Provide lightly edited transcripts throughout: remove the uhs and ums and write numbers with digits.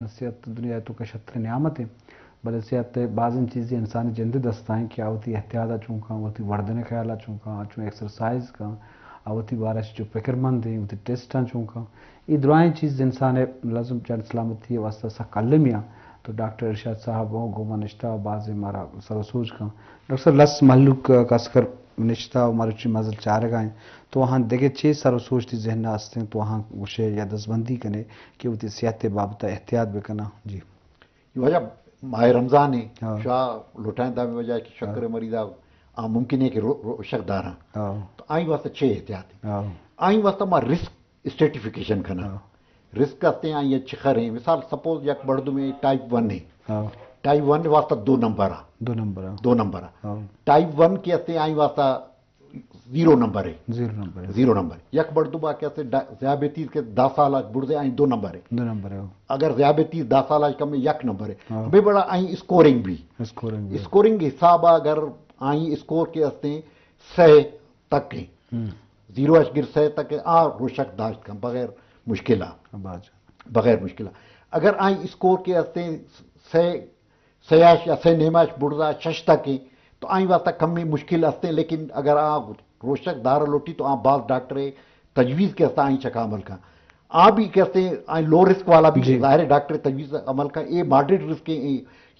صحت دنیا تو کا شطر نعمت ہے بل صحت بعض چیزیں انسانی جند دستائیں کہ آوتی احتیاط چونکا آوتی وردن خیال چونکا چون ایکسرسائز کا آوتی بارش جو فکر مند ہیں آوتی ٹیسٹاں چونکا یہ دعائیں چیز انسان لازم جان سلامتی واسطہ سا کلمیا تو ڈاکٹر ارشاد صاحب وہ گوما نشتا بعض ہمارا سر سوچ کا ڈاکٹر صاحب لس محلوق کسکر نشتا مارچی مزل چار گائیں تو وہاں دیکھے چھ سر و سوچ تھی ذہن آستے ہیں تو وہاں اسے یا دستبندی کنے کہ وہ تی صحت بابتا احتیاط بکنا جی یہ وجہ ماہ رمضان ہے شاہ لٹائیں دا میں وجہ کہ شکر مریضہ ممکن ہے کہ شک دارا تو آئیں واسطہ چھ احتیاط ہیں آئیں واسطہ ما رسک اسٹیٹیفیکیشن کنا رسک کرتے ہیں آئیں یہ چکر ہیں مثال سپوز یک بردو میں ٹائپ 1 ہے ٹائپ 1 واسطہ دو نمبر ٹائپ 1 کہتے ہیں آئیں واسطہ 0 نمبر ہے 0 نمبر یک بردو با کہتے ہیں ذیابیطیز کے 10 سال آج بڑھ دے آئیں 2 نمبر ہے اگر ذیابیطیز 10 سال آج کم میں یک نمبر ہے بے بڑا آئیں اسکورنگ بھی اسکورنگ حساب اگر آئیں اسکور کے ہستے ہیں 100 تک ہیں 0.1 تک روشک داشت کا بغیر مشکلہ اگر آئیں اسکور کے ہستے ہیں 100 یا 100 نیماش بڑھدا 6 تک ہیں تو آئیں واسطہ کم میں مشکل ہستے ہیں لیکن اگر آپ روشک دار لوٹی تو آپ بعض ڈاکٹر تجویز کے ہستا آئیں چکا عمل کا آپ بھی کہتے ہیں آئیں لو رسک والا بھی ظاہر ڈاکٹر تجویز عمل کا یہ ماڈریٹ رسک کے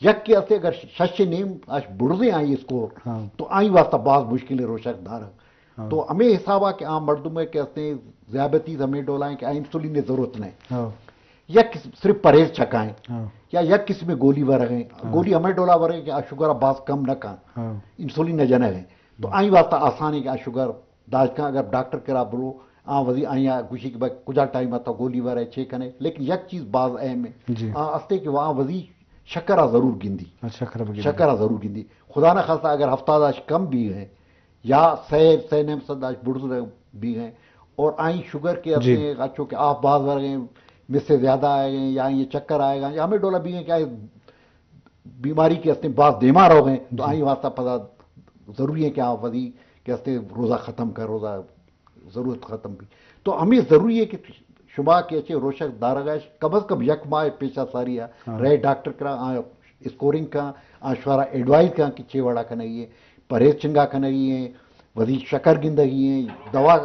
یک کے ہستے اگر 6 نیم بڑھدے آئیں اسکور تو آئیں واسطہ بعض مشکل ہے روشک دار تو ہمیں حساب آ کہ عام مردوں میں کہتے ہیں ذیابیطیز ہمیں ڈولائیں کہ انسولین کی ضرورت نہیں یا صرف پرہیز چھکائیں یا یک کسی میں گولی ورگیں گولی ہمیں ڈولا ورگیں کہ شوگر باز کم نہ کھائیں انسولین نہ جنگ ہیں تو آئیں واسطہ آسان ہے کہ شوگر داج کا اگر ڈاکٹر کرا برو وزی آئیں گوشی کہ کجا ٹائم آتا گولی ور ہے چھ کنے لیکن یک چیز بعض اہم ہے استے کہ وہاں وزی شکرہ ضرور گندی خدا نہ خاصا اگر ہفتہ داش کم بھی ہے یا 100 نیم صداش بڑھ بھی ہیں اور آئیں شوگر کے اپنے اچھو کہ آپ بعض ورگیں مجھ سے زیادہ آئے گئے یا یہ چکر آئے گا یا ہمیں ڈولا بھی ہیں کہ بیماری کے ہستے بعض بیمار ہو گئے تو آئیں واسطہ پتہ ضروری ہے کہ آپ وزی کے ہستے روزہ ختم کر روزہ ضرورت ختم بھی تو ہمیں ضروری ہے کہ شما کے اچھے روشک دارگاش کم از کم یک ماہ پیشہ ساری ہے رہے ڈاکٹر کرا اسکورنگ کا شوارا ایڈوائز کا کہ چھ وڑا کنگی ہے پرہیز چنگا کنگی ہے وزی شکر گندگی ہے دوا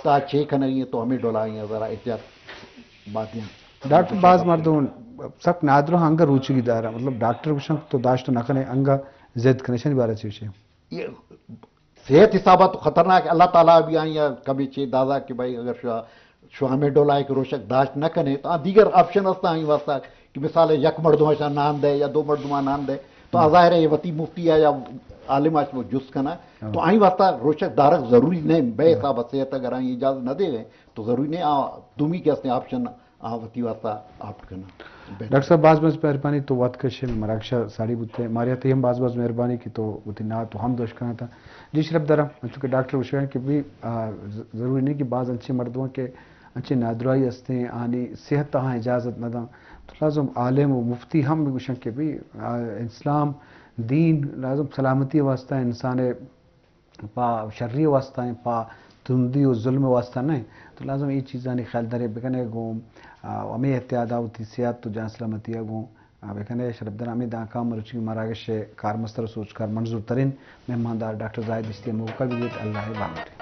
تا چھ کنگی ہے تو ہمیں ڈولا ہیں ذرا احتیاط باتیں ڈاکٹر بعض مردوں سخت نادر انگا روچی دارا مطلب ڈاکٹر وشن تو داشت نہ کنے انگا زد کنشن بارے چیز یہ صحت حسابات تو خطرناک اللہ تعالیٰ بھی آئیں یا کبھی چھ دادا کہ بھائی اگر شوہ میں ڈولا ہے کہ روشک داشت نہ کنے تو دیگر آپشن ہستا آئیں واسطہ کہ مثال یک مردمہ شاہ نام دے یا دو مردمہ نام دے تو ظاہر ہے یہ وطی مفتی ہے یا عالم آج وہ جس کنا تو آئیں واسطہ روشک دارک ضروری نہیں بے حساب صحت اگر آئیں اجازت نہ دے گئے تو ضروری نہیں دومی کے ہستے آپشن وطی واسطہ آپ کرنا ڈاکٹر صاحب بعض مہربانی تو وقت کشے میں مراکشہ ساڑی بوتے ماریا تھی ہم بعض مہربانی کی تو وہ نہ تو ہم دوش کرنا تھا جی شرف درم چونکہ ڈاکٹر وشوین کہ بھی ضروری نہیں کہ بعض اچھے مردوں کے اچھے نادرائی ہستے ہیں آنی صحت تہاں اجازت نہ داں تو لازم عالم و مفتی ہم بھی وشن کہ بھی اسلام دین لازم سلامتی واسطہ انسان پا شرری واسطہ ہیں پا تندی و ظلم واسطہ نہیں تو لازم یہ چیزاں خیال دارے بکنے گو ہمیں احتیاط ہوتی صحت تو جان سلامتی گو بکنے شرف در ہمیں دا کام رچی مراگش کار مستر سوچ کار منظور ترین مہماندار ڈاکٹر زاہد اشتی موقع بھی دیت اللہ بامٹ